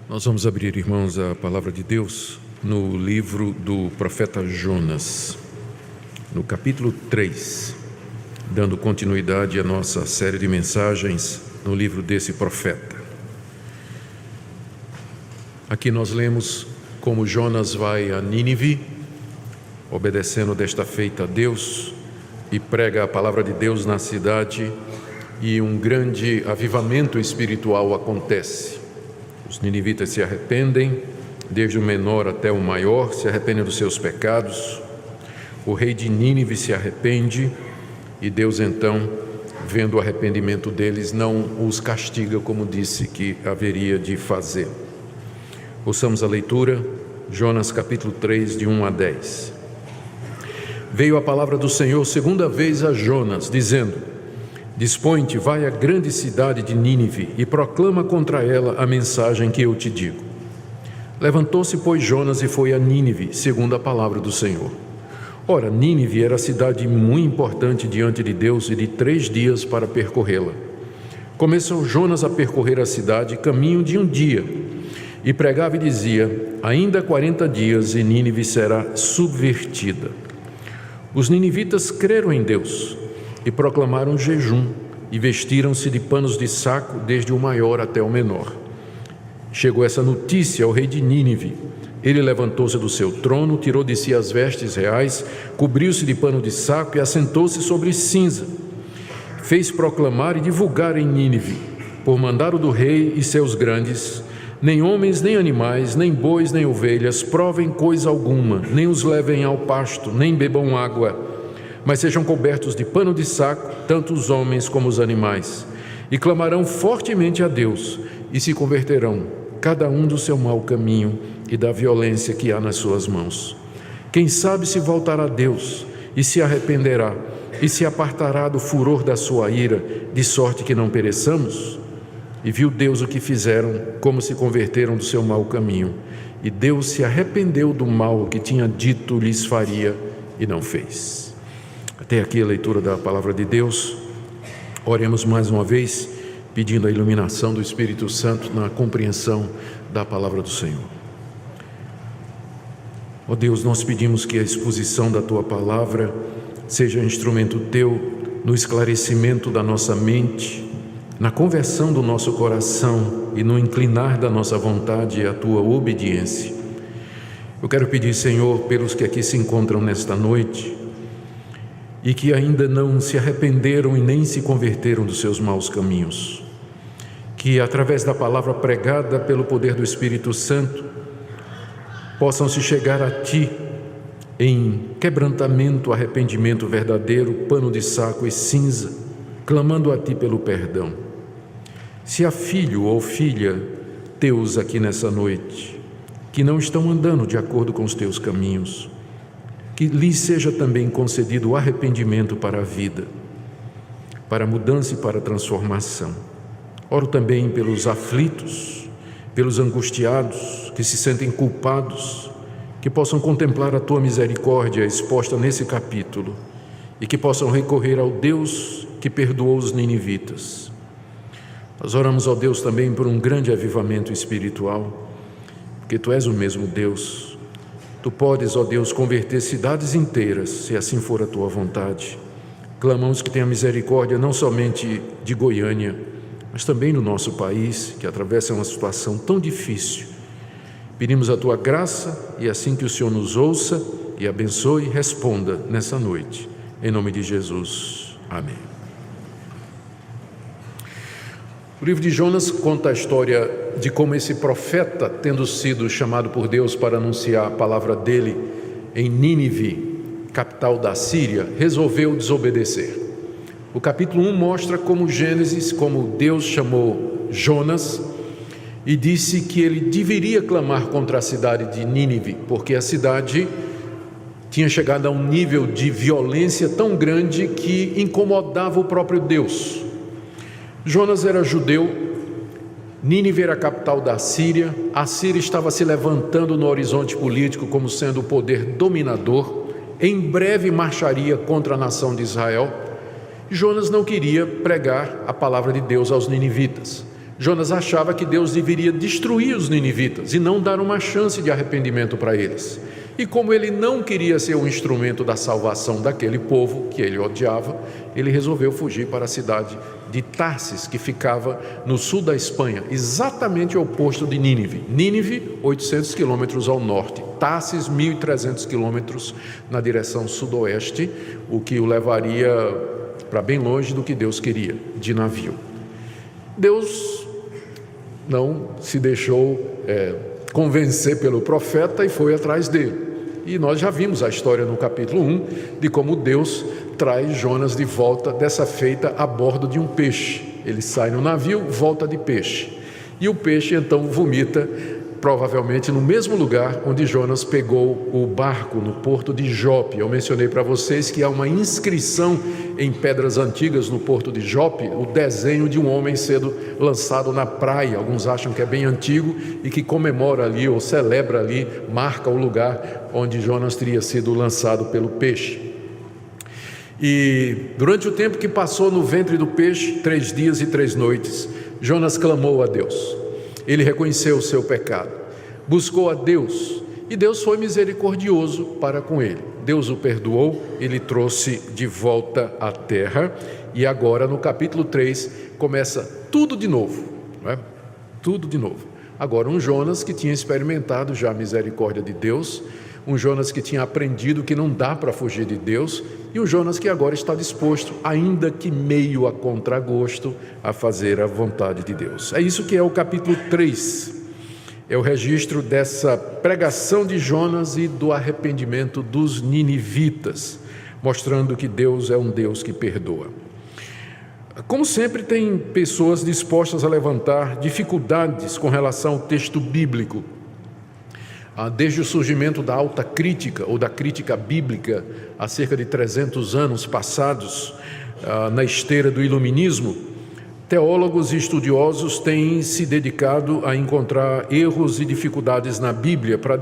Nós vamos abrir, irmãos, a palavra de Deus no livro do profeta Jonas, no capítulo 3, dando continuidade à nossa série de mensagens no livro desse profeta. Aqui nós lemos como Jonas vai a Nínive, obedecendo desta feita a Deus, e prega a palavra de Deus na cidade, e um grande avivamento espiritual acontece. Os ninivitas se arrependem, desde o menor até o maior, se arrependem dos seus pecados. O rei de Nínive se arrepende e Deus então, vendo o arrependimento deles, não os castiga como disse que haveria de fazer. Ouçamos a leitura, Jonas capítulo 3, de 1 a 10. Veio a palavra do Senhor segunda vez a Jonas, dizendo: Dispõe-te, vai à grande cidade de Nínive e proclama contra ela a mensagem que eu te digo. Levantou-se, pois, Jonas e foi a Nínive, segundo a palavra do Senhor. Ora, Nínive era cidade muito importante diante de Deus e de 3 dias para percorrê-la. Começou Jonas a percorrer a cidade, caminho de um dia, e pregava e dizia: ainda 40 dias e Nínive será subvertida. Os ninivitas creram em Deus e proclamaram jejum, e vestiram-se de panos de saco, desde o maior até o menor. Chegou essa notícia ao rei de Nínive. Ele levantou-se do seu trono, tirou de si as vestes reais, cobriu-se de pano de saco e assentou-se sobre cinza. Fez proclamar e divulgar em Nínive, por mandado do rei e seus grandes: nem homens, nem animais, nem bois, nem ovelhas provem coisa alguma, nem os levem ao pasto, nem bebam água, mas sejam cobertos de pano de saco, tanto os homens como os animais, e clamarão fortemente a Deus, e se converterão, cada um do seu mau caminho e da violência que há nas suas mãos. Quem sabe se voltará a Deus, e se arrependerá, e se apartará do furor da sua ira, de sorte que não pereçamos? E viu Deus o que fizeram, como se converteram do seu mau caminho, e Deus se arrependeu do mal que tinha dito lhes faria, e não fez. Até aqui a leitura da palavra de Deus. Oremos mais uma vez, pedindo a iluminação do Espírito Santo na compreensão da palavra do Senhor. Ó Deus, nós pedimos que a exposição da Tua palavra seja instrumento Teu no esclarecimento da nossa mente, na conversão do nosso coração e no inclinar da nossa vontade à Tua obediência. Eu quero pedir, Senhor, pelos que aqui se encontram nesta noite e que ainda não se arrependeram e nem se converteram dos seus maus caminhos, que através da palavra pregada pelo poder do Espírito Santo possam se chegar a Ti em quebrantamento, arrependimento verdadeiro, pano de saco e cinza, clamando a Ti pelo perdão. Se há filho ou filha Teus aqui nessa noite, que não estão andando de acordo com os Teus caminhos, que lhes seja também concedido o arrependimento para a vida, para a mudança e para a transformação. Oro também pelos aflitos, pelos angustiados, que se sentem culpados, que possam contemplar a Tua misericórdia exposta nesse capítulo e que possam recorrer ao Deus que perdoou os ninivitas. Nós oramos ao Deus também por um grande avivamento espiritual, porque Tu és o mesmo Deus. Tu podes, ó Deus, converter cidades inteiras, se assim for a Tua vontade. Clamamos que tenha misericórdia não somente de Goiânia, mas também no nosso país, que atravessa uma situação tão difícil. Pedimos a Tua graça e assim que o Senhor nos ouça e abençoe, responda nessa noite. Em nome de Jesus. Amém. O livro de Jonas conta a história de como esse profeta, tendo sido chamado por Deus para anunciar a palavra dele em Nínive, capital da Síria, resolveu desobedecer. O capítulo 1 mostra como Deus chamou Jonas e disse que ele deveria clamar contra a cidade de Nínive, porque a cidade tinha chegado a um nível de violência tão grande que incomodava o próprio Deus. Jonas era judeu, Nínive era a capital da Síria, a Síria estava se levantando no horizonte político como sendo o poder dominador, em breve marcharia contra a nação de Israel. Jonas não queria pregar a palavra de Deus aos ninivitas, Jonas achava que Deus deveria destruir os ninivitas e não dar uma chance de arrependimento para eles. E como ele não queria ser um instrumento da salvação daquele povo que ele odiava, ele resolveu fugir para a cidade de Tarsis, que ficava no sul da Espanha, exatamente ao oposto de Nínive. Nínive, 800 quilômetros ao norte, Tarsis, 1.300 quilômetros na direção sudoeste, o que o levaria para bem longe do que Deus queria, de navio. Deus não se deixou convencer pelo profeta e foi atrás dele. E nós já vimos a história no capítulo 1 de como Deus traz Jonas de volta, dessa feita a bordo de um peixe. Ele sai no navio, volta de peixe. E o peixe então vomita, provavelmente no mesmo lugar onde Jonas pegou o barco, no porto de Jope. Eu mencionei para vocês que há uma inscrição em pedras antigas no porto de Jope, o desenho de um homem sendo lançado na praia. Alguns acham que é bem antigo e que comemora ali, ou celebra ali, marca o lugar onde Jonas teria sido lançado pelo peixe. E durante o tempo que passou no ventre do peixe, 3 dias e 3 noites, Jonas clamou a Deus. Ele reconheceu o seu pecado, buscou a Deus, e Deus foi misericordioso para com ele. Deus o perdoou, ele trouxe de volta à terra, e agora no capítulo 3 começa tudo de novo, não é? Tudo de novo. Agora um Jonas que tinha experimentado já a misericórdia de Deus, um Jonas que tinha aprendido que não dá para fugir de Deus, e um Jonas que agora está disposto, ainda que meio a contragosto, a fazer a vontade de Deus. É isso que é o capítulo 3, é o registro dessa pregação de Jonas e do arrependimento dos ninivitas, mostrando que Deus é um Deus que perdoa. Como sempre, tem pessoas dispostas a levantar dificuldades com relação ao texto bíblico. Desde o surgimento da alta crítica, ou da crítica bíblica, há cerca de 300 anos passados, na esteira do iluminismo, teólogos e estudiosos têm se dedicado a encontrar erros e dificuldades na Bíblia para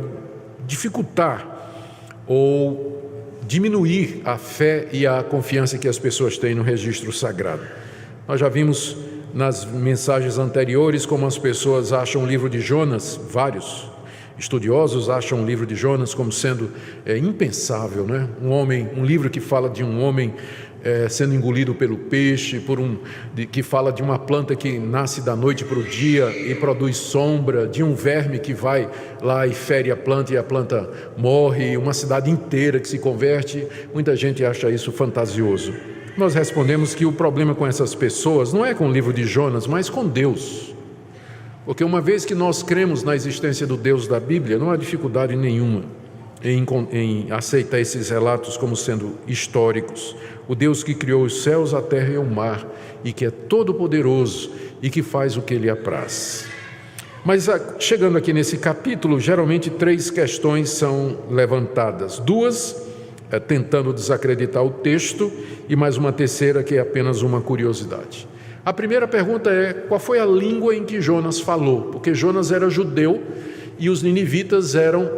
dificultar ou diminuir a fé e a confiança que as pessoas têm no registro sagrado. Nós já vimos nas mensagens anteriores como as pessoas acham o livro de Jonas, vários estudiosos acham o livro de Jonas como sendo impensável, né? Um livro que fala de um homem sendo engolido pelo peixe, que fala de uma planta que nasce da noite para o dia e produz sombra, de um verme que vai lá e fere a planta e a planta morre, uma cidade inteira que se converte. Muita gente acha isso fantasioso. Nós respondemos que o problema com essas pessoas não é com o livro de Jonas, mas com Deus. Porque uma vez que nós cremos na existência do Deus da Bíblia, não há dificuldade nenhuma em aceitar esses relatos como sendo históricos. O Deus que criou os céus, a terra e o mar, e que é todo-poderoso e que faz o que lhe apraz. Mas chegando aqui nesse capítulo, geralmente 3 questões são levantadas. 2 tentando desacreditar o texto e mais uma terceira que é apenas uma curiosidade. A primeira pergunta é: qual foi a língua em que Jonas falou? Porque Jonas era judeu e os ninivitas eram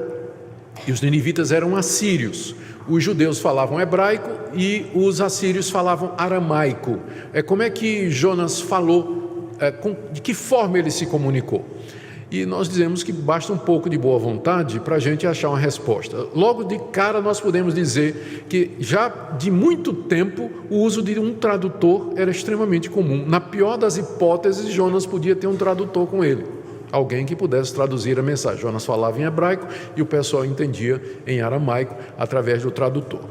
assírios. Os judeus falavam hebraico e os assírios falavam aramaico. Como é que Jonas falou? De que forma ele se comunicou? E nós dizemos que basta um pouco de boa vontade para a gente achar uma resposta. Logo de cara nós podemos dizer que já de muito tempo o uso de um tradutor era extremamente comum. Na pior das hipóteses, Jonas podia ter um tradutor com ele, alguém que pudesse traduzir a mensagem. Jonas falava em hebraico e o pessoal entendia em aramaico através do tradutor.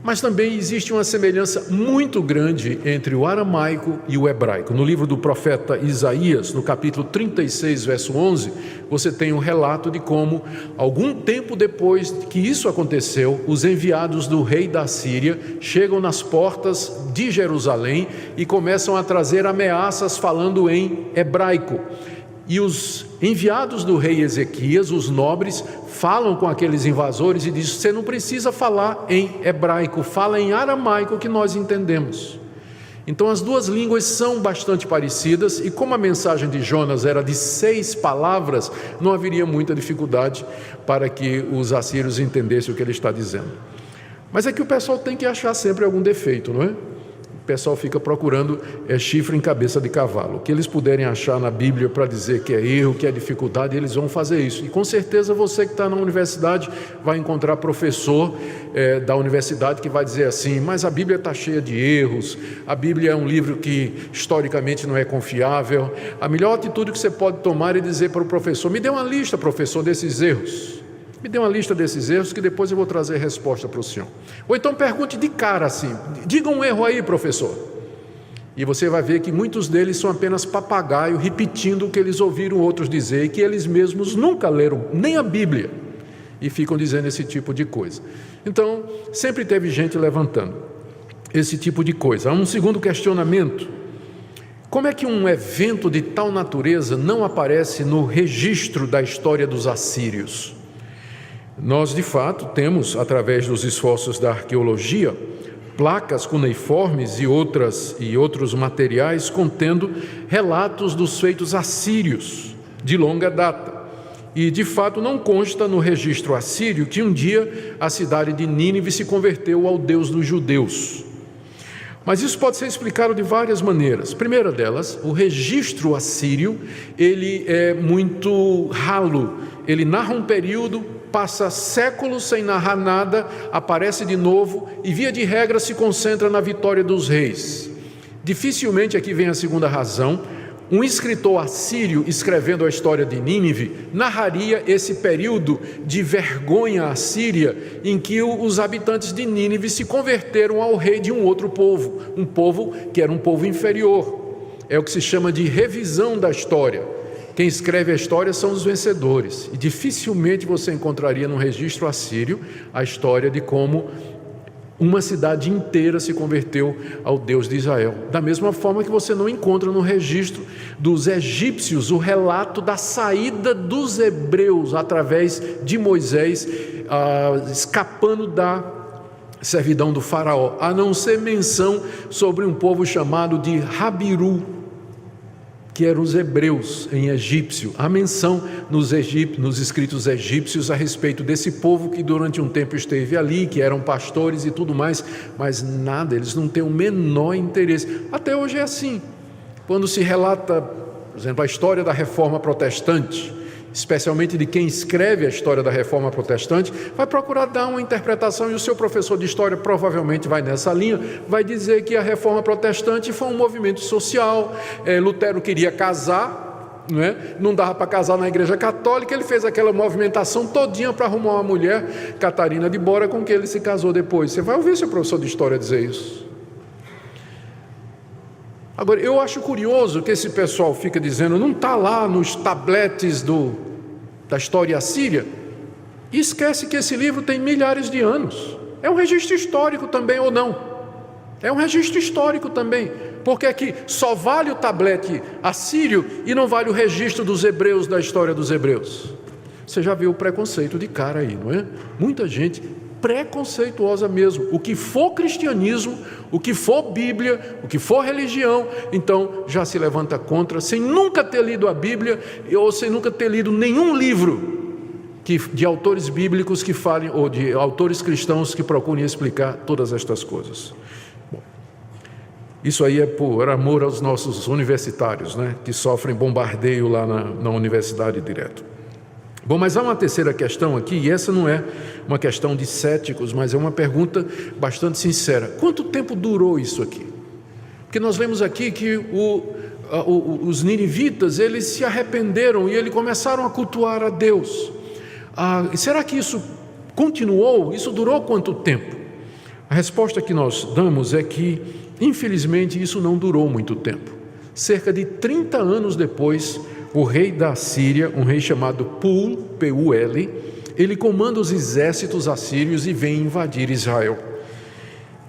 Mas também existe uma semelhança muito grande entre o aramaico e o hebraico. No livro do profeta Isaías, no capítulo 36, verso 11, você tem um relato de como, algum tempo depois que isso aconteceu, os enviados do rei da Síria chegam nas portas de Jerusalém e começam a trazer ameaças falando em hebraico. E os enviados do rei Ezequias, os nobres, falam com aqueles invasores e dizem: você não precisa falar em hebraico, fala em aramaico que nós entendemos. Então as duas línguas são bastante parecidas e como a mensagem de Jonas era de 6 palavras, não haveria muita dificuldade para que os assírios entendessem o que ele está dizendo. Mas é que o pessoal tem que achar sempre algum defeito, não é? pessoal fica procurando chifre em cabeça de cavalo. O que eles puderem achar na Bíblia para dizer que é erro, que é dificuldade, eles vão fazer isso. E com certeza você que está na universidade vai encontrar professor da universidade que vai dizer assim: mas a Bíblia está cheia de erros, a Bíblia é um livro que historicamente não é confiável. A melhor atitude que você pode tomar é dizer para o professor: me dê uma lista, professor, desses erros. Me dê uma lista desses erros que depois eu vou trazer resposta para o senhor. Ou então pergunte de cara assim: diga um erro aí, professor. E você vai ver que muitos deles são apenas papagaio repetindo o que eles ouviram outros dizer e que eles mesmos nunca leram nem a Bíblia e ficam dizendo esse tipo de coisa. Então, sempre teve gente levantando esse tipo de coisa. Há um segundo questionamento: como é que um evento de tal natureza não aparece no registro da história dos assírios? Nós, de fato, temos, através dos esforços da arqueologia, placas cuneiformes e outros materiais contendo relatos dos feitos assírios de longa data. E, de fato, não consta no registro assírio que um dia a cidade de Nínive se converteu ao Deus dos judeus. Mas isso pode ser explicado de várias maneiras. Primeira delas, o registro assírio, ele é muito ralo. Ele narra um período, passa séculos sem narrar nada, aparece de novo e, via de regra, se concentra na vitória dos reis. Dificilmente, aqui vem a segunda razão, um escritor assírio escrevendo a história de Nínive narraria esse período de vergonha assíria em que os habitantes de Nínive se converteram ao rei de um outro povo, um povo que era um povo inferior. É o que se chama de revisão da história. Quem escreve a história são os vencedores, e dificilmente você encontraria no registro assírio a história de como uma cidade inteira se converteu ao Deus de Israel. Da mesma forma que você não encontra no registro dos egípcios o relato da saída dos hebreus através de Moisés, escapando da servidão do faraó, a não ser menção sobre um povo chamado de Habiru, que eram os hebreus em egípcio. Há menção nos escritos egípcios a respeito desse povo que durante um tempo esteve ali, que eram pastores e tudo mais, mas nada, eles não têm o menor interesse. Até hoje é assim. Quando se relata, por exemplo, a história da Reforma Protestante, especialmente de quem escreve a história da Reforma Protestante, vai procurar dar uma interpretação, e o seu professor de história provavelmente vai nessa linha, vai dizer que a Reforma Protestante foi um movimento social. Lutero queria casar, não dava para casar na Igreja Católica, ele fez aquela movimentação todinha para arrumar uma mulher, Catarina de Bora, com quem ele se casou depois. Você vai ouvir seu professor de história dizer isso. Agora, eu acho curioso que esse pessoal fica dizendo, não está lá nos tabletes da história assíria, e esquece que esse livro tem milhares de anos. É um registro histórico também, ou não? É um registro histórico também. Porque é que só vale o tablete assírio e não vale o registro dos hebreus, da história dos hebreus. Você já viu o preconceito de cara aí, não é? Muita gente preconceituosa mesmo. O que for cristianismo, o que for Bíblia, o que for religião, então já se levanta contra, sem nunca ter lido a Bíblia ou sem nunca ter lido nenhum livro de autores bíblicos que falem, ou de autores cristãos que procurem explicar todas estas coisas. Bom, isso aí é por amor aos nossos universitários, que sofrem bombardeio lá na universidade direto. Bom, mas há uma terceira questão aqui, e essa não é uma questão de céticos, mas é uma pergunta bastante sincera. Quanto tempo durou isso aqui? Porque nós lemos aqui que os ninivitas, eles se arrependeram e eles começaram a cultuar a Deus. Será que isso continuou? Isso durou quanto tempo? A resposta que nós damos é que, infelizmente, isso não durou muito tempo. Cerca de 30 anos depois, o rei da Síria, um rei chamado Pul, P-U-L, ele comanda os exércitos assírios e vem invadir Israel.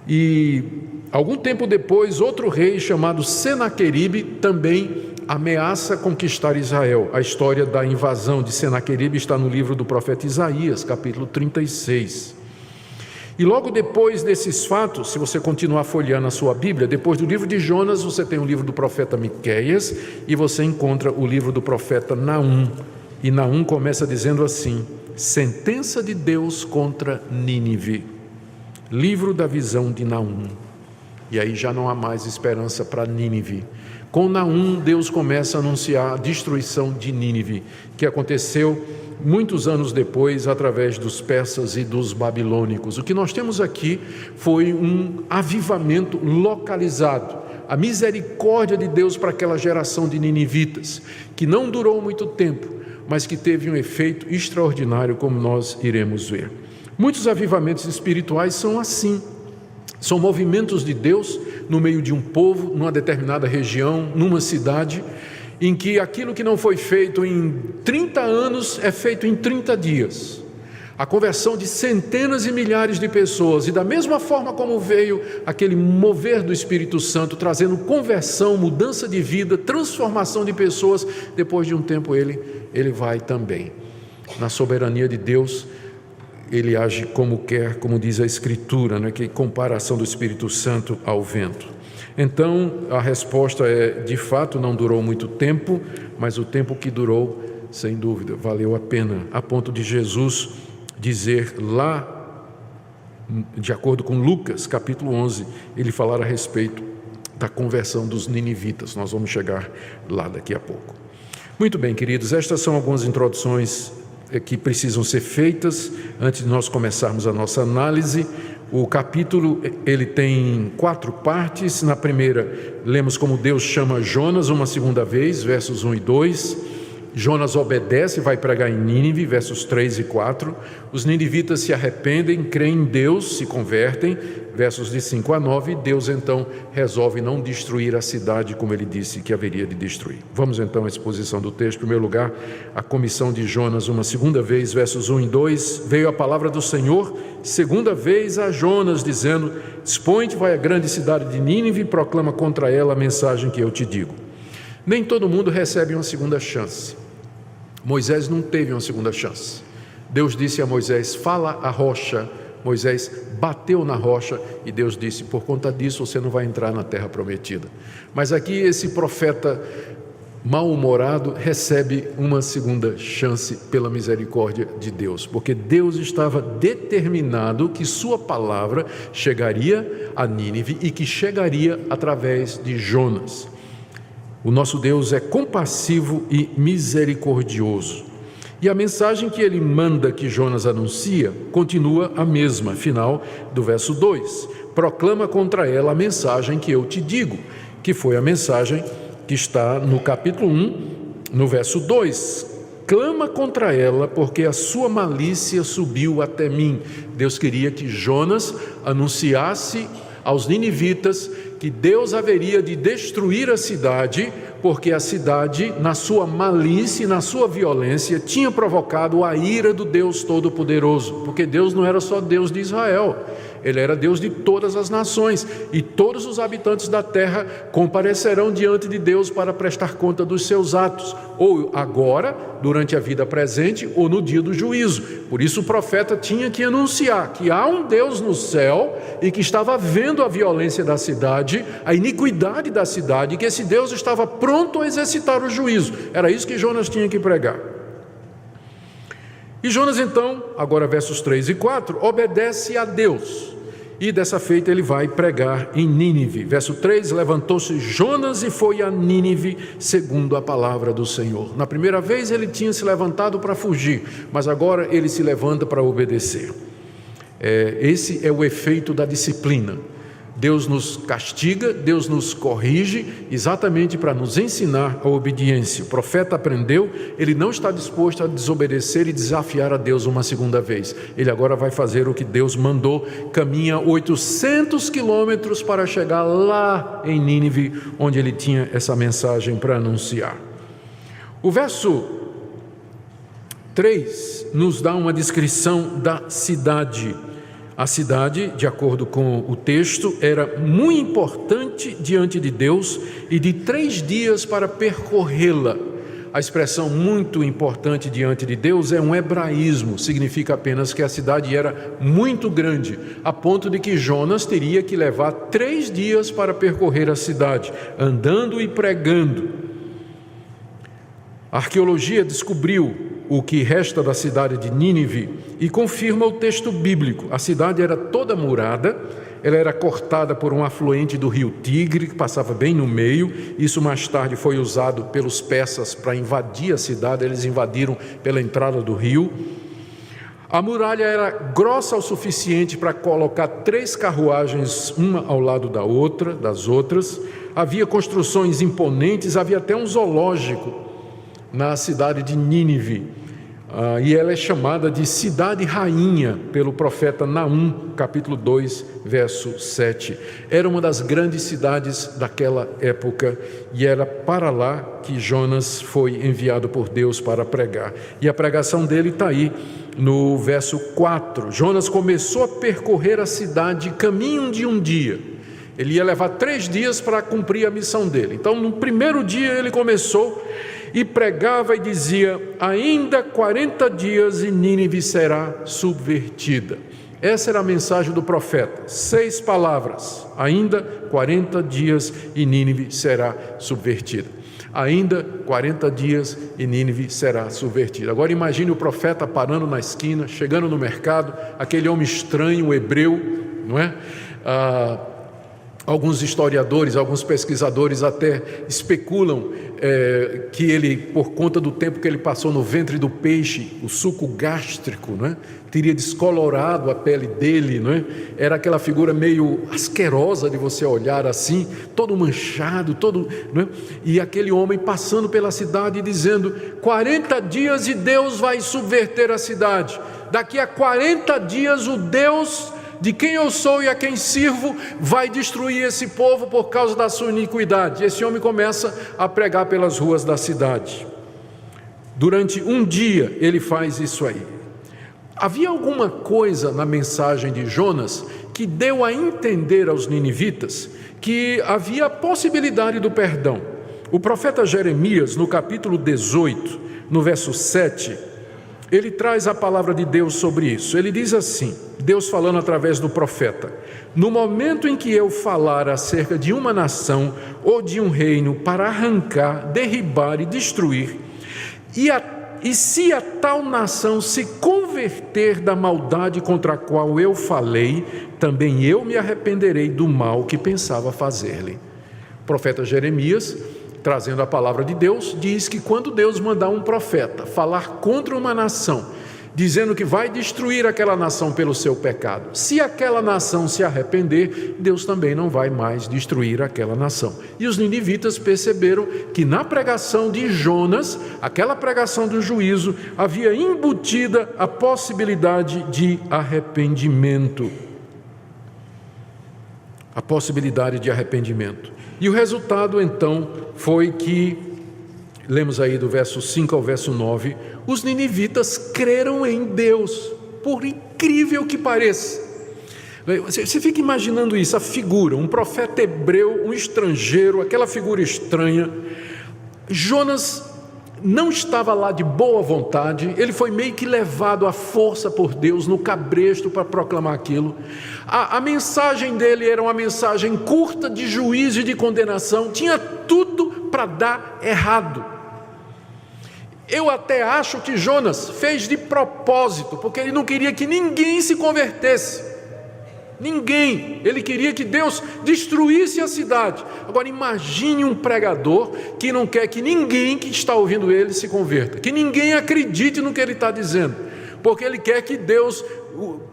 E algum tempo depois, outro rei chamado Senaqueribe também ameaça conquistar Israel. A história da invasão de Senaqueribe está no livro do profeta Isaías, capítulo 36. E logo depois desses fatos, se você continuar folheando a sua Bíblia, depois do livro de Jonas, você tem o livro do profeta Miqueias e você encontra o livro do profeta Naum. E Naum começa dizendo assim: sentença de Deus contra Nínive. Livro da visão de Naum. E aí já não há mais esperança para Nínive. Com Naum, Deus começa a anunciar a destruição de Nínive, que aconteceu muitos anos depois, através dos persas e dos babilônicos. O que nós temos aqui foi um avivamento localizado, a misericórdia de Deus para aquela geração de ninivitas, que não durou muito tempo, mas que teve um efeito extraordinário, como nós iremos ver. Muitos avivamentos espirituais são assim, são movimentos de Deus no meio de um povo, numa determinada região, numa cidade, em que aquilo que não foi feito em 30 anos é feito em 30 dias. A conversão de centenas e milhares de pessoas, e da mesma forma como veio aquele mover do Espírito Santo, trazendo conversão, mudança de vida, transformação de pessoas, depois de um tempo ele vai também. Na soberania de Deus, ele age como quer, como diz a Escritura, né? Que comparação do Espírito Santo ao vento. Então, a resposta é, de fato, não durou muito tempo, mas o tempo que durou, sem dúvida, valeu a pena, a ponto de Jesus dizer lá, de acordo com Lucas, capítulo 11, ele falar a respeito da conversão dos ninivitas. Nós vamos chegar lá daqui a pouco. Muito bem, queridos, estas são algumas introduções que precisam ser feitas antes de nós começarmos a nossa análise. O capítulo, ele tem 4 partes. Na primeira, lemos como Deus chama Jonas uma segunda vez, versos 1 e 2. Jonas obedece e vai pregar em Nínive, versos 3 e 4. Os ninivitas se arrependem, creem em Deus, se convertem, versos de 5 a 9. Deus então resolve não destruir a cidade como ele disse que haveria de destruir. Vamos então à exposição do texto. Em primeiro lugar, a comissão de Jonas uma segunda vez, versos 1 e 2. Veio a palavra do Senhor segunda vez a Jonas, dizendo: dispõe-te, vai à grande cidade de Nínive e proclama contra ela a mensagem que eu te digo. Nem todo mundo recebe uma segunda chance. Moisés não teve uma segunda chance. Deus disse a Moisés: fala a rocha. Moisés bateu na rocha e Deus disse: por conta disso você não vai entrar na terra prometida. Mas aqui esse profeta mal-humorado recebe uma segunda chance pela misericórdia de Deus, porque Deus estava determinado que sua palavra chegaria a Nínive e que chegaria através de Jonas. O nosso Deus é compassivo e misericordioso. E a mensagem que ele manda que Jonas anuncia continua a mesma, final do verso 2. Proclama contra ela a mensagem que eu te digo, que foi a mensagem que está no capítulo 1, no verso 2. Clama contra ela, porque a sua malícia subiu até mim. Deus queria que Jonas anunciasse aos ninivitas que Deus haveria de destruir a cidade, porque a cidade, na sua malícia e na sua violência, tinha provocado a ira do Deus Todo-Poderoso, porque Deus não era só Deus de Israel, Ele era Deus de todas as nações, e todos os habitantes da terra comparecerão diante de Deus para prestar conta dos seus atos, ou agora, durante a vida presente, ou no dia do juízo. Por isso o profeta tinha que anunciar que há um Deus no céu e que estava vendo a violência da cidade, a iniquidade da cidade, e que esse Deus estava pronto a exercitar o juízo. Era isso que Jonas tinha que pregar. E Jonas então, agora versos 3 e 4, obedece a Deus. E dessa feita ele vai pregar em Nínive. Verso 3, levantou-se Jonas e foi a Nínive, segundo a palavra do Senhor. Na primeira vez ele tinha se levantado para fugir, mas agora ele se levanta para obedecer. Esse é o efeito da disciplina. Deus nos castiga, Deus nos corrige, exatamente para nos ensinar a obediência. O profeta aprendeu, ele não está disposto a desobedecer e desafiar a Deus uma segunda vez. Ele agora vai fazer o que Deus mandou, caminha 800 quilômetros para chegar lá em Nínive, onde ele tinha essa mensagem para anunciar. O verso 3 nos dá uma descrição da cidade. A cidade, de acordo com o texto, era muito importante diante de Deus e de 3 dias para percorrê-la. A expressão muito importante diante de Deus é um hebraísmo, significa apenas que a cidade era muito grande, a ponto de que Jonas teria que levar 3 dias para percorrer a cidade, andando e pregando. A arqueologia descobriu o que resta da cidade de Nínive e confirma o texto bíblico. A cidade era toda murada, ela era cortada por um afluente do rio Tigre, que passava bem no meio. Isso mais tarde foi usado pelos persas para invadir a cidade, eles invadiram pela entrada do rio. A muralha era grossa o suficiente para colocar 3 carruagens, uma ao lado das outras. Havia construções imponentes, havia até um zoológico na cidade de Nínive. E ela é chamada de cidade rainha pelo profeta Naum, capítulo 2, verso 7. Era uma das grandes cidades daquela época e era para lá que Jonas foi enviado por Deus para pregar. E a pregação dele está aí no verso 4. Jonas começou a percorrer a cidade caminho de um dia. Ele ia levar 3 dias para cumprir a missão dele. Então, no primeiro dia ele começou e pregava e dizia: ainda 40 dias e Nínive será subvertida. Essa era a mensagem do profeta, 6 palavras: ainda 40 dias e Nínive será subvertida. Ainda 40 dias e Nínive será subvertida. Agora imagine o profeta parando na esquina, chegando no mercado, aquele homem estranho, o hebreu, não é? Alguns historiadores, alguns pesquisadores até especulam que ele, por conta do tempo que ele passou no ventre do peixe, o suco gástrico, não é? Teria descolorado a pele dele, não é? Era aquela figura meio asquerosa de você olhar assim, todo manchado, não é? E aquele homem passando pela cidade e dizendo: 40 dias e Deus vai subverter a cidade. Daqui a 40 dias o Deus de quem eu sou e a quem sirvo vai destruir esse povo por causa da sua iniquidade. E esse homem começa a pregar pelas ruas da cidade. Durante um dia ele faz isso aí. Havia alguma coisa na mensagem de Jonas que deu a entender aos ninivitas que havia a possibilidade do perdão. O profeta Jeremias, no capítulo 18, no verso 7, ele traz a palavra de Deus sobre isso. Ele diz assim, Deus falando através do profeta: no momento em que eu falar acerca de uma nação ou de um reino para arrancar, derribar e destruir, e se a tal nação se converter da maldade contra a qual eu falei, também eu me arrependerei do mal que pensava fazer-lhe. O profeta Jeremias, trazendo a palavra de Deus, diz que quando Deus mandar um profeta falar contra uma nação, dizendo que vai destruir aquela nação pelo seu pecado, se aquela nação se arrepender, Deus também não vai mais destruir aquela nação. E os ninivitas perceberam que na pregação de Jonas, aquela pregação do juízo, havia embutida a possibilidade de arrependimento. A possibilidade de arrependimento. E o resultado então foi que, lemos aí do verso 5 ao verso 9, os ninivitas creram em Deus, por incrível que pareça. Você fica imaginando isso, a figura, um profeta hebreu, um estrangeiro, aquela figura estranha. Jonas não estava lá de boa vontade, ele foi meio que levado à força por Deus, no cabresto, para proclamar aquilo. A mensagem dele era uma mensagem curta de juízo e de condenação, tinha tudo para dar errado. Eu até acho que Jonas fez de propósito, porque ele não queria que ninguém se convertesse. Ninguém, ele queria que Deus destruísse a cidade. Agora imagine um pregador que não quer que ninguém que está ouvindo ele se converta, que ninguém acredite no que ele está dizendo, porque ele quer que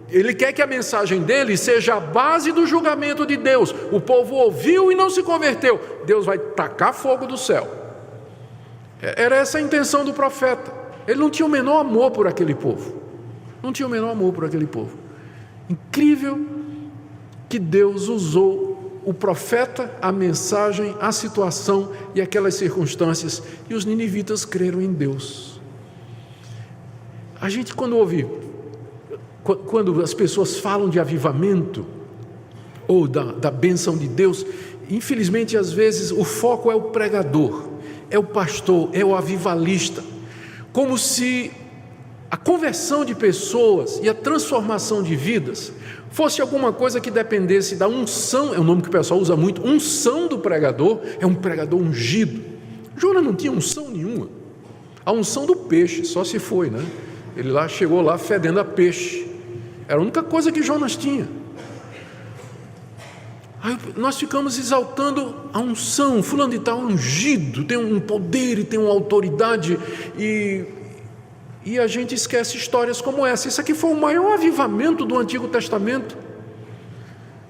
ele quer que a mensagem dele seja a base do julgamento de Deus. O povo ouviu e não se converteu, Deus vai tacar fogo do céu. Era essa a intenção do profeta. Ele não tinha o menor amor por aquele povo, não tinha o menor amor por aquele povo. Incrível que Deus usou o profeta, a mensagem, a situação e aquelas circunstâncias, e os ninivitas creram em Deus. A gente quando as pessoas falam de avivamento ou da bênção de Deus, infelizmente às vezes o foco é o pregador, é o pastor, é o avivalista, como se a conversão de pessoas e a transformação de vidas fosse alguma coisa que dependesse da unção, é um nome que o pessoal usa muito, unção do pregador, é um pregador ungido. Jonas não tinha unção nenhuma, a unção do peixe, só se foi, né? Ele chegou lá fedendo a peixe, era a única coisa que Jonas tinha. Aí nós ficamos exaltando a unção, fulano de tal ungido, tem um poder e tem uma autoridade, e a gente esquece histórias como essa. Isso aqui foi o maior avivamento do Antigo Testamento,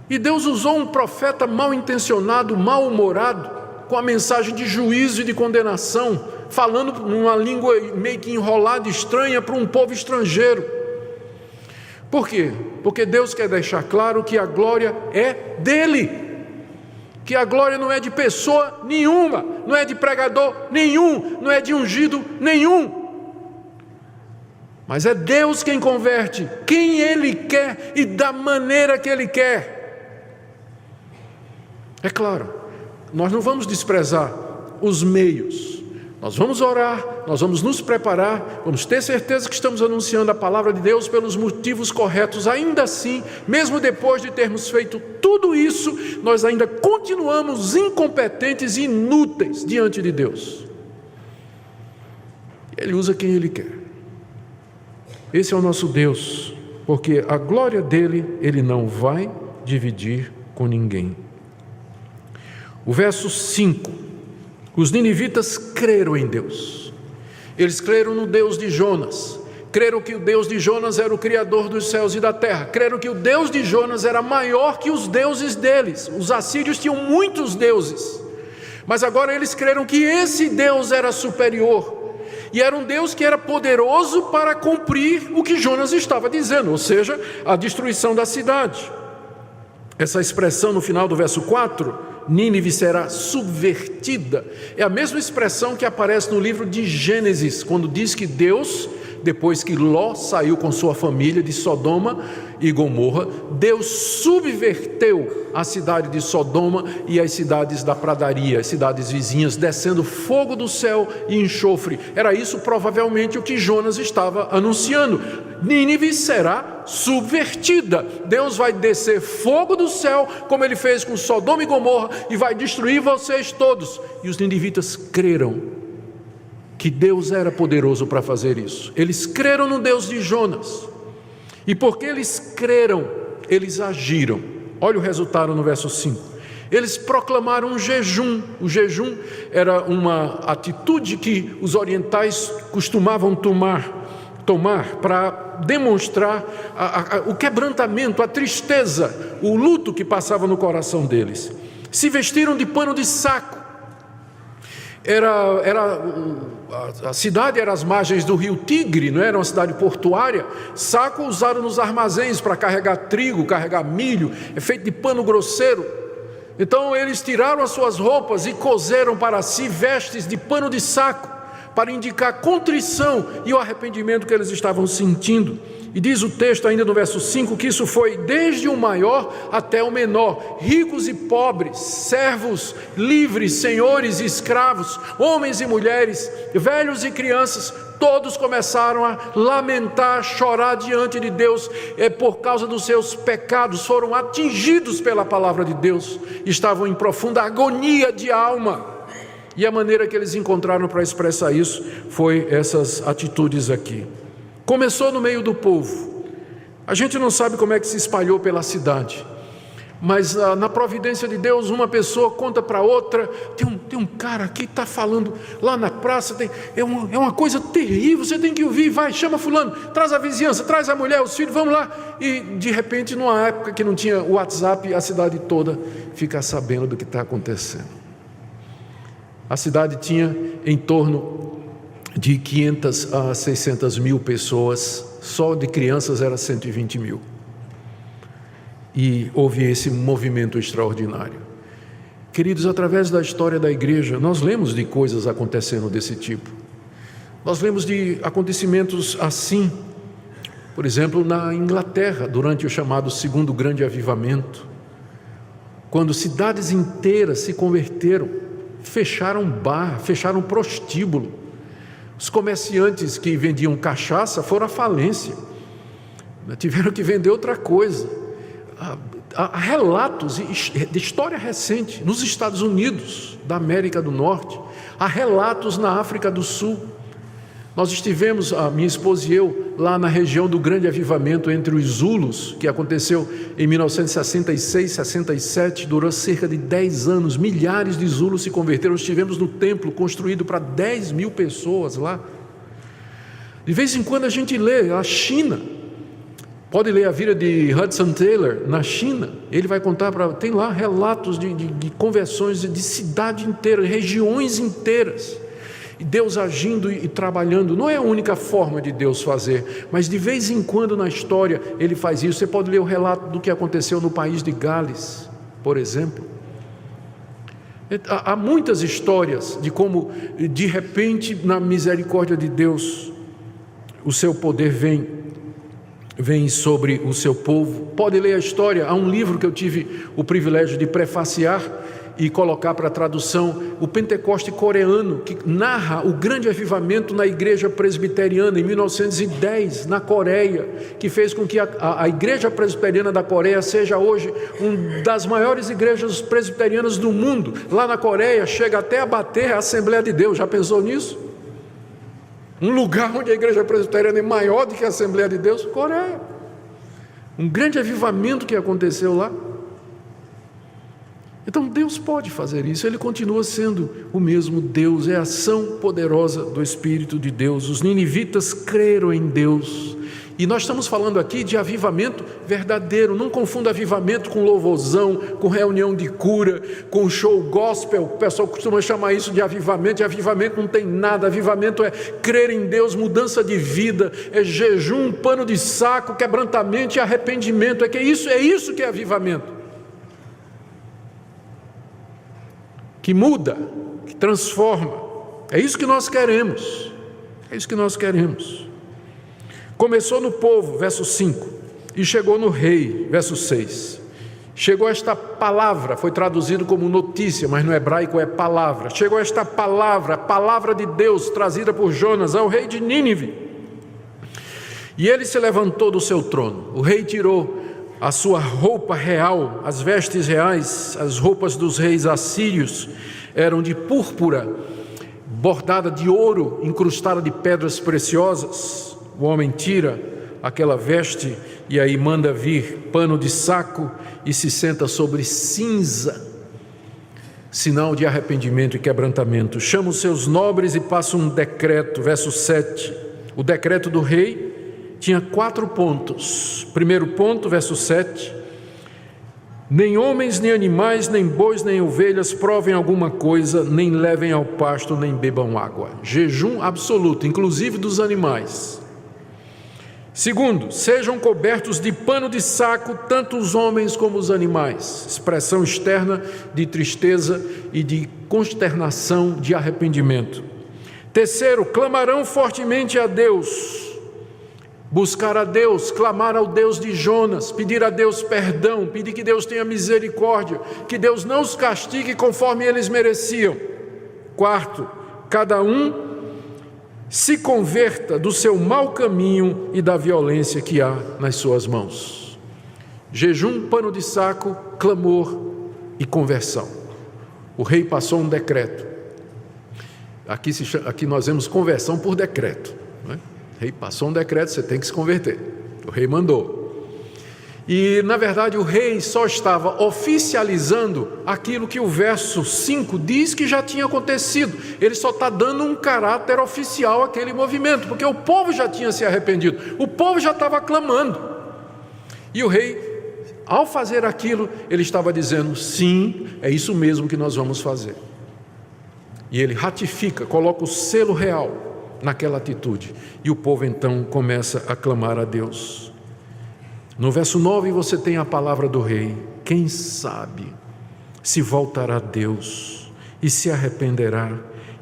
e Deus usou um profeta mal intencionado, mal-humorado, com a mensagem de juízo e de condenação, falando numa língua meio que enrolada, estranha, para um povo estrangeiro. Por quê? Porque Deus quer deixar claro que a glória é dele, que a glória não é de pessoa nenhuma, não é de pregador nenhum, não é de ungido nenhum, mas é Deus quem converte, quem Ele quer e da maneira que Ele quer. É claro, nós não vamos desprezar os meios. Nós vamos orar, nós vamos nos preparar, vamos ter certeza que estamos anunciando a palavra de Deus pelos motivos corretos. Ainda assim, mesmo depois de termos feito tudo isso, nós ainda continuamos incompetentes e inúteis diante de Deus. Ele usa quem Ele quer. Esse é o nosso Deus, porque a glória dele, Ele não vai dividir com ninguém. O verso 5. Os ninivitas creram em Deus. Eles creram no Deus de Jonas. Creram que o Deus de Jonas era o Criador dos céus e da terra. Creram que o Deus de Jonas era maior que os deuses deles. Os assírios tinham muitos deuses, mas agora eles creram que esse Deus era superior. E era um Deus que era poderoso para cumprir o que Jonas estava dizendo, ou seja, a destruição da cidade. Essa expressão no final do verso 4, Nínive será subvertida, é a mesma expressão que aparece no livro de Gênesis, quando diz que Deus, depois que Ló saiu com sua família de Sodoma e Gomorra, Deus subverteu a cidade de Sodoma e as cidades da pradaria, as cidades vizinhas, descendo fogo do céu e enxofre. Era isso provavelmente o que Jonas estava anunciando. Nínive será subvertida. Deus vai descer fogo do céu, como Ele fez com Sodoma e Gomorra, e vai destruir vocês todos. E os ninivitas creram que Deus era poderoso para fazer isso. Eles creram no Deus de Jonas. E porque eles creram, eles agiram. Olha o resultado no verso 5. Eles proclamaram um jejum. O jejum era uma atitude que os orientais costumavam tomar para demonstrar o quebrantamento, a tristeza, o luto que passava no coração deles. Se vestiram de pano de saco. A cidade era às margens do rio Tigre, não era uma cidade portuária. Saco usado nos armazéns para carregar trigo, carregar milho, é feito de pano grosseiro. Então eles tiraram as suas roupas e coseram para si vestes de pano de saco, para indicar a contrição e o arrependimento que eles estavam sentindo. E diz o texto ainda no verso 5 que isso foi desde o maior até o menor, ricos e pobres, servos, livres, senhores e escravos, homens e mulheres, velhos e crianças, todos começaram a lamentar, chorar diante de Deus, por causa dos seus pecados, foram atingidos pela palavra de Deus, estavam em profunda agonia de alma. E a maneira que eles encontraram para expressar isso foi essas atitudes aqui. Começou no meio do povo. A gente não sabe como é que se espalhou pela cidade, mas na providência de Deus, uma pessoa conta para outra: tem um cara aqui que está falando lá na praça, é uma coisa terrível, você tem que ouvir, vai, chama fulano, traz a vizinhança, traz a mulher, os filhos, vamos lá. E de repente, numa época que não tinha WhatsApp, a cidade toda fica sabendo do que está acontecendo. A cidade tinha em torno de 500 a 600 mil pessoas, só de crianças era 120 mil. E houve esse movimento extraordinário. Queridos, através da história da igreja, nós lemos de coisas acontecendo desse tipo. Nós lemos de acontecimentos assim, por exemplo, na Inglaterra, durante o chamado Segundo Grande Avivamento, quando cidades inteiras se converteram, fecharam bar, fecharam prostíbulo. Os comerciantes que vendiam cachaça foram à falência, tiveram que vender outra coisa. Há relatos de história recente nos Estados Unidos da América do Norte, há relatos na África do Sul. Nós estivemos, a minha esposa e eu, lá na região do grande avivamento entre os Zulus, que aconteceu em 1966, 67, durou cerca de 10 anos, milhares de Zulus se converteram. Estivemos no templo construído para 10 mil pessoas lá. De vez em quando a gente lê a China, pode ler a vida de Hudson Taylor na China, ele vai contar, tem lá relatos de conversões de cidade inteira, regiões inteiras, e Deus agindo e trabalhando. Não é a única forma de Deus fazer, mas de vez em quando na história Ele faz isso. Você pode ler o relato do que aconteceu no país de Gales, por exemplo. Há muitas histórias de como, de repente, na misericórdia de Deus, o seu poder vem sobre o seu povo. Pode ler a história. Há um livro que eu tive o privilégio de prefaciar e colocar para tradução, o Pentecoste coreano, que narra o grande avivamento na igreja presbiteriana em 1910, na Coreia, que fez com que a igreja presbiteriana da Coreia seja hoje uma das maiores igrejas presbiterianas do mundo. Lá na Coreia chega até a bater a Assembleia de Deus. Já pensou nisso? Um lugar onde a igreja presbiteriana é maior do que a Assembleia de Deus? Coreia. Um grande avivamento que aconteceu lá. Então Deus pode fazer isso, Ele continua sendo o mesmo Deus, é a ação poderosa do Espírito de Deus. Os ninivitas creram em Deus, e nós estamos falando aqui de avivamento verdadeiro. Não confunda avivamento com louvorzão, com reunião de cura, com show gospel. O pessoal costuma chamar isso de avivamento, e avivamento não tem nada. Avivamento é crer em Deus, mudança de vida, é jejum, pano de saco, quebrantamento e arrependimento. É isso que é avivamento. Que muda, que transforma. É isso que nós queremos. É isso que nós queremos. Começou no povo, verso 5, e chegou no rei, verso 6. Chegou esta palavra, foi traduzido como notícia, mas no hebraico é palavra. Chegou esta palavra, a palavra de Deus, trazida por Jonas ao rei de Nínive. E ele se levantou do seu trono. O rei tirou a sua roupa real, as vestes reais, as roupas dos reis assírios eram de púrpura, bordada de ouro, incrustada de pedras preciosas. O homem tira aquela veste e aí manda vir pano de saco e se senta sobre cinza, sinal de arrependimento e quebrantamento. Chama os seus nobres e passa um decreto, verso 7. O decreto do rei tinha 4 pontos. Primeiro ponto, verso 7: nem homens, nem animais, nem bois, nem ovelhas provem alguma coisa, nem levem ao pasto, nem bebam água. Jejum absoluto, inclusive dos animais. Segundo, sejam cobertos de pano de saco, tanto os homens como os animais. Expressão externa de tristeza e de consternação, de arrependimento. Terceiro, clamarão fortemente a Deus. Buscar a Deus, clamar ao Deus de Jonas, pedir a Deus perdão, pedir que Deus tenha misericórdia, que Deus não os castigue conforme eles mereciam. Quarto, cada um se converta do seu mau caminho e da violência que há nas suas mãos. Jejum, pano de saco, clamor e conversão. O rei passou um decreto. Aqui nós vemos conversão por decreto, não é? O rei passou um decreto, você tem que se converter. O rei mandou. E, na verdade, o rei só estava oficializando aquilo que o verso 5 diz que já tinha acontecido. Ele só está dando um caráter oficial àquele movimento, porque o povo já tinha se arrependido, o povo já estava clamando. E o rei, ao fazer aquilo, ele estava dizendo: sim, é isso mesmo que nós vamos fazer. E ele ratifica, coloca o selo real naquela atitude, e o povo então começa a clamar a Deus. No verso 9 você tem a palavra do rei: quem sabe se voltará a Deus e se arrependerá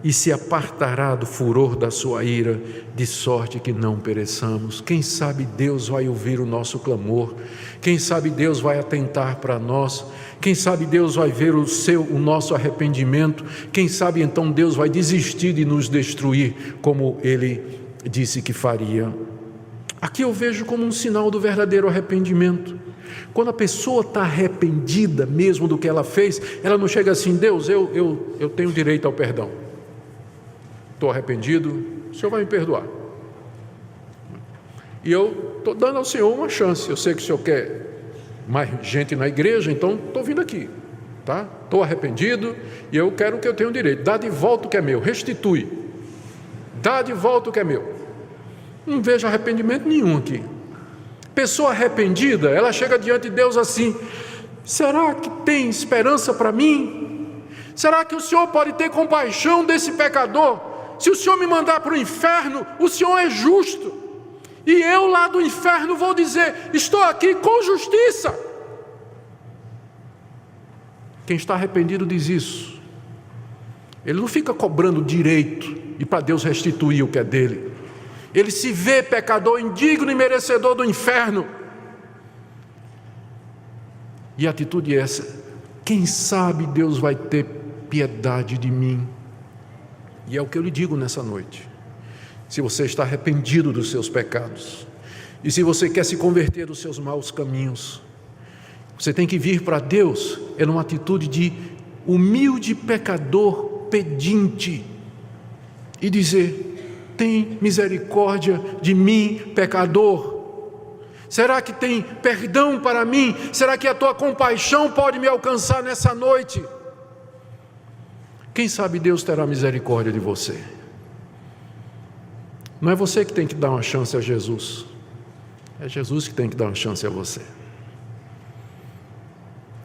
e se apartará do furor da sua ira, de sorte que não pereçamos. Quem sabe Deus vai ouvir o nosso clamor, quem sabe Deus vai atentar para nós, quem sabe Deus vai ver o nosso arrependimento, quem sabe então Deus vai desistir de nos destruir, como Ele disse que faria. Aqui eu vejo como um sinal do verdadeiro arrependimento. Quando a pessoa está arrependida mesmo do que ela fez, ela não chega assim: Deus, eu tenho direito ao perdão. Estou arrependido, Senhor vai me perdoar. E eu estou dando ao Senhor uma chance. Eu sei que o Senhor quer mais gente na igreja, então estou vindo aqui, tá? Estou arrependido e eu quero o que eu tenho direito. Dá de volta o que é meu, restitui. Dá de volta o que é meu. Não vejo arrependimento nenhum aqui. Pessoa arrependida, ela chega diante de Deus assim: será que tem esperança para mim? Será que o Senhor pode ter compaixão desse pecador? Se o Senhor me mandar para o inferno, o Senhor é justo. E eu lá do inferno vou dizer: estou aqui com justiça. Quem está arrependido diz isso. Ele não fica cobrando direito e para Deus restituir o que é dele. Ele se vê pecador, indigno e merecedor do inferno. E a atitude é essa: quem sabe Deus vai ter piedade de mim. E é o que eu lhe digo nessa noite. Se você está arrependido dos seus pecados, e se você quer se converter dos seus maus caminhos, você tem que vir para Deus numa atitude de humilde pecador pedinte, e dizer: tem misericórdia de mim, pecador. Será que tem perdão para mim? Será que a tua compaixão pode me alcançar nessa noite? Quem sabe Deus terá misericórdia de você. Não é você que tem que dar uma chance a Jesus, é Jesus que tem que dar uma chance a você.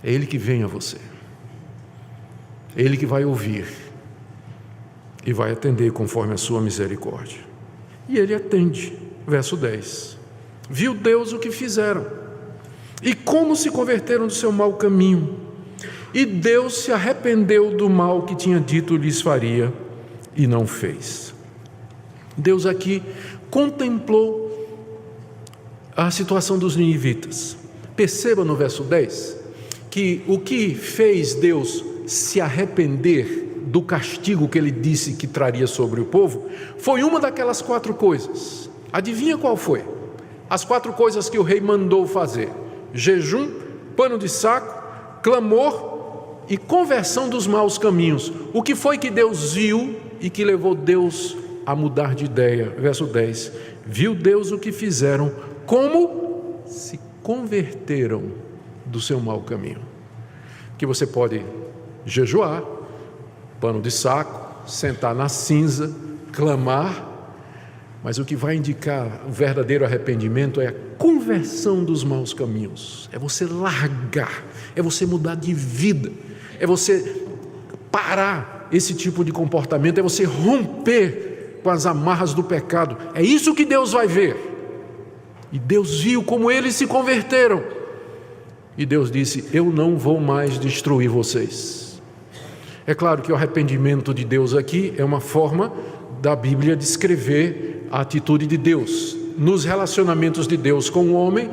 É Ele que vem a você, é Ele que vai ouvir e vai atender conforme a sua misericórdia. E Ele atende. Verso 10: viu Deus o que fizeram e como se converteram do seu mau caminho, e Deus se arrependeu do mal que tinha dito lhes faria e não fez. Deus aqui contemplou a situação dos ninivitas. Perceba no verso 10 que o que fez Deus se arrepender do castigo que Ele disse que traria sobre o povo foi uma daquelas 4 coisas. Adivinha qual foi? As 4 coisas que o rei mandou fazer: jejum, pano de saco, clamor e conversão dos maus caminhos. O que foi que Deus viu e que levou Deus a mudar de ideia? Verso 10: viu Deus o que fizeram, como se converteram do seu mau caminho. Que você pode jejuar, pano de saco, sentar na cinza, clamar, mas o que vai indicar o verdadeiro arrependimento é a conversão dos maus caminhos. É você largar, é você mudar de vida, é você parar esse tipo de comportamento, é você romper com as amarras do pecado. É isso que Deus vai ver. E Deus viu como eles se converteram, e Deus disse: eu não vou mais destruir vocês. É claro que o arrependimento de Deus aqui é uma forma da Bíblia descrever a atitude de Deus. Nos relacionamentos de Deus com o homem,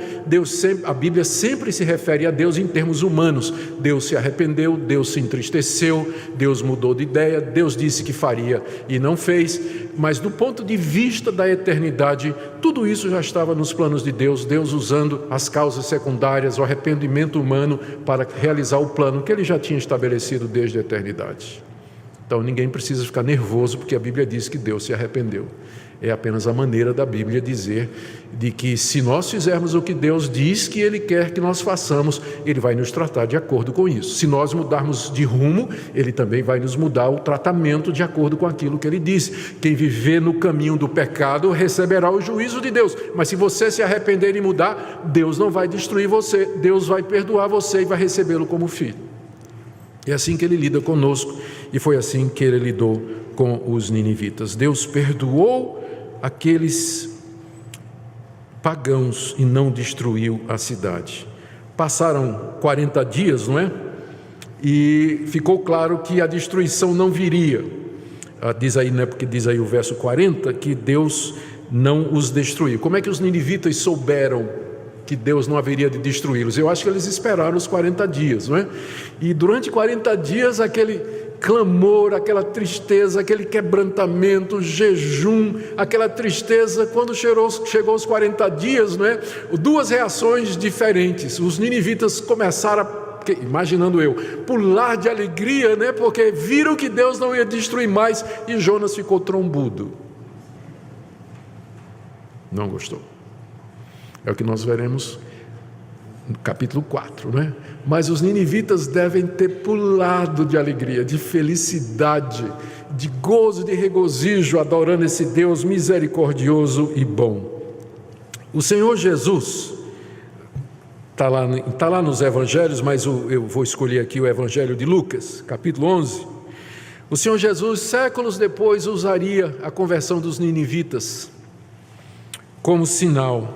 a Bíblia sempre se refere a Deus em termos humanos. Deus se arrependeu, Deus se entristeceu, Deus mudou de ideia, Deus disse que faria e não fez. Mas do ponto de vista da eternidade, tudo isso já estava nos planos de Deus, Deus usando as causas secundárias, o arrependimento humano, para realizar o plano que Ele já tinha estabelecido desde a eternidade. Então ninguém precisa ficar nervoso porque a Bíblia diz que Deus se arrependeu. É apenas a maneira da Bíblia dizer de que se nós fizermos o que Deus diz que Ele quer que nós façamos, Ele vai nos tratar de acordo com isso. Se nós mudarmos de rumo, Ele também vai nos mudar o tratamento de acordo com aquilo que Ele disse. Quem viver no caminho do pecado receberá o juízo de Deus. Mas se você se arrepender e mudar, Deus não vai destruir você, Deus vai perdoar você e vai recebê-lo como filho. É assim que Ele lida conosco, e foi assim que Ele lidou com os ninivitas. Deus perdoou aqueles pagãos e não destruiu a cidade. Passaram 40 dias, não é? E ficou claro que a destruição não viria. Diz aí, né, porque diz aí o verso 40 que Deus não os destruiu. Como é que os ninivitas souberam que Deus não haveria de destruí-los? Eu acho que eles esperaram os 40 dias, não é? E durante 40 dias aquele clamor, aquela tristeza, aquele quebrantamento, jejum, aquela tristeza. Quando chegou os 40 dias, não é? 2 reações diferentes. Os ninivitas começaram imaginando eu, pular de alegria, né? Porque viram que Deus não ia destruir mais, e Jonas ficou trombudo. Não gostou. É o que nós veremos no capítulo 4, né? Mas os ninivitas devem ter pulado de alegria, de felicidade, de gozo, de regozijo, adorando esse Deus misericordioso e bom. O Senhor Jesus está lá nos evangelhos, mas eu vou escolher aqui o evangelho de Lucas, capítulo 11. O Senhor Jesus, séculos depois, usaria a conversão dos ninivitas como sinal.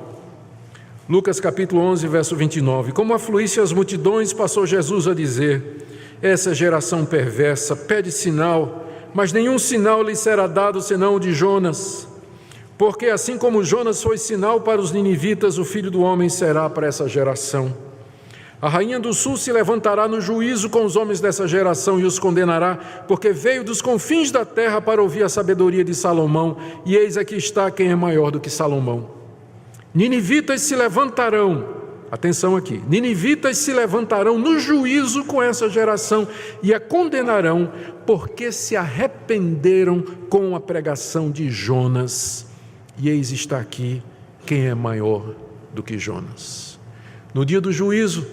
Lucas capítulo 11, verso 29. Como afluísse as multidões, passou Jesus a dizer: essa geração perversa pede sinal, mas nenhum sinal lhe será dado senão o de Jonas. Porque assim como Jonas foi sinal para os ninivitas, o Filho do Homem será para essa geração. A rainha do sul se levantará no juízo com os homens dessa geração e os condenará, porque veio dos confins da terra para ouvir a sabedoria de Salomão, e eis aqui está quem é maior do que Salomão. Ninivitas se levantarão, atenção aqui, ninivitas se levantarão no juízo com essa geração e a condenarão, porque se arrependeram com a pregação de Jonas. E eis está aqui quem é maior do que Jonas. No dia do juízo,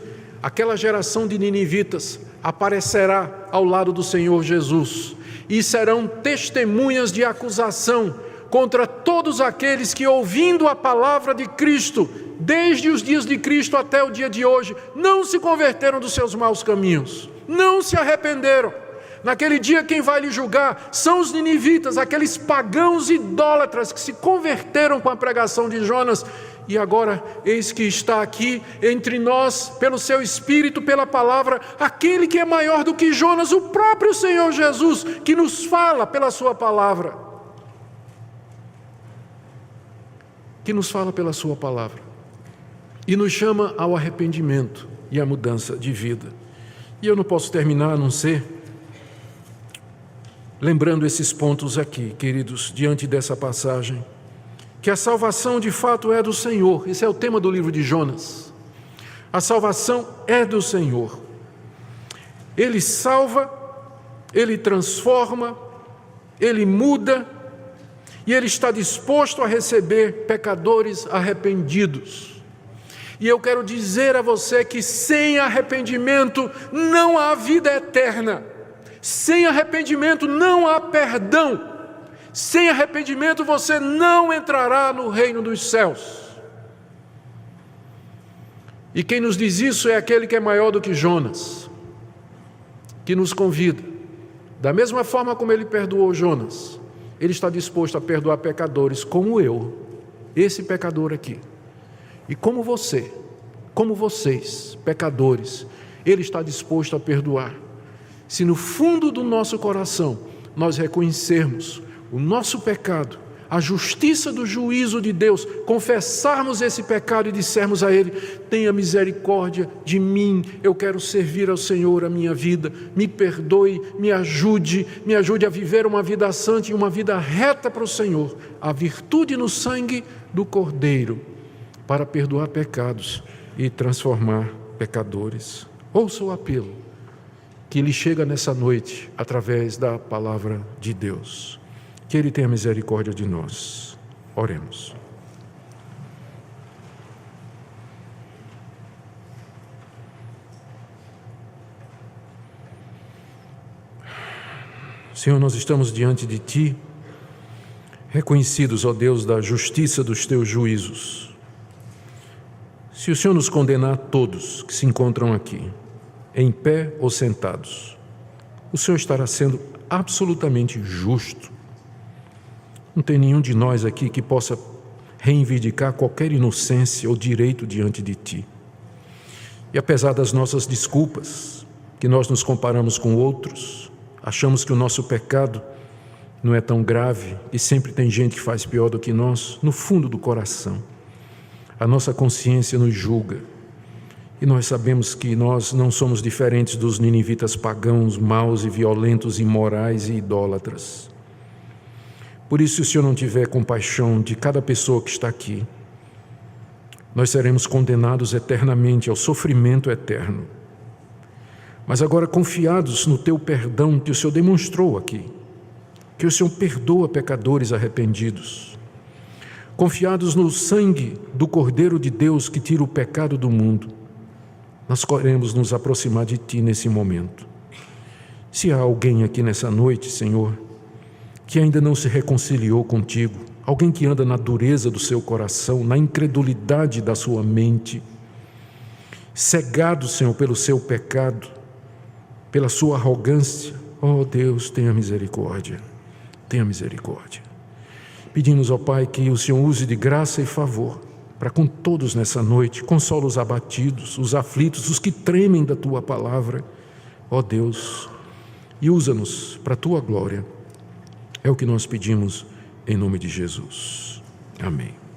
aquela geração de ninivitas aparecerá ao lado do Senhor Jesus e serão testemunhas de acusação contra todos aqueles que, ouvindo a palavra de Cristo, desde os dias de Cristo até o dia de hoje, não se converteram dos seus maus caminhos, não se arrependeram. Naquele dia quem vai lhe julgar são os ninivitas, aqueles pagãos idólatras que se converteram com a pregação de Jonas. E agora, eis que está aqui entre nós, pelo seu Espírito, pela palavra, aquele que é maior do que Jonas, o próprio Senhor Jesus, que nos fala pela sua palavra. Que nos fala pela sua palavra e nos chama ao arrependimento e à mudança de vida. E eu não posso terminar a não ser lembrando esses pontos aqui, queridos, diante dessa passagem, que a salvação de fato é do Senhor. Esse é o tema do livro de Jonas. A salvação é do Senhor. Ele salva, Ele transforma, Ele muda, e Ele está disposto a receber pecadores arrependidos. E eu quero dizer a você que sem arrependimento não há vida eterna. Sem arrependimento não há perdão. Sem arrependimento você não entrará no reino dos céus. E quem nos diz isso é aquele que é maior do que Jonas, que nos convida. Da mesma forma como ele perdoou Jonas, ele está disposto a perdoar pecadores como eu, esse pecador aqui. E como você, como vocês, pecadores, ele está disposto a perdoar. Se no fundo do nosso coração nós reconhecermos o nosso pecado, a justiça do juízo de Deus, confessarmos esse pecado e dissermos a Ele: tenha misericórdia de mim, eu quero servir ao Senhor a minha vida, me perdoe, me ajude a viver uma vida santa e uma vida reta para o Senhor, a virtude no sangue do Cordeiro, para perdoar pecados e transformar pecadores. Ouça o apelo que lhe chega nessa noite através da palavra de Deus. Que Ele tenha misericórdia de nós. Oremos. Senhor, nós estamos diante de Ti, reconhecidos, ó Deus, da justiça dos Teus juízos. Se o Senhor nos condenar todos que se encontram aqui, em pé ou sentados, o Senhor estará sendo absolutamente justo. Não tem nenhum de nós aqui que possa reivindicar qualquer inocência ou direito diante de Ti. E apesar das nossas desculpas, que nós nos comparamos com outros, achamos que o nosso pecado não é tão grave e sempre tem gente que faz pior do que nós, no fundo do coração, a nossa consciência nos julga. E nós sabemos que nós não somos diferentes dos ninivitas pagãos, maus e violentos, imorais e idólatras. Por isso, se o Senhor não tiver compaixão de cada pessoa que está aqui, nós seremos condenados eternamente ao sofrimento eterno. Mas agora, confiados no Teu perdão que o Senhor demonstrou aqui, que o Senhor perdoa pecadores arrependidos, confiados no sangue do Cordeiro de Deus que tira o pecado do mundo, nós queremos nos aproximar de Ti nesse momento. Se há alguém aqui nessa noite, Senhor, que ainda não se reconciliou contigo, alguém que anda na dureza do seu coração, na incredulidade da sua mente, cegado, Senhor, pelo seu pecado, pela sua arrogância, ó Deus, tenha misericórdia, tenha misericórdia. Pedimos, ó Pai, que o Senhor use de graça e favor para com todos nessa noite, consola os abatidos, os aflitos, os que tremem da Tua palavra, ó Deus, e usa-nos para a Tua glória. É o que nós pedimos em nome de Jesus. Amém.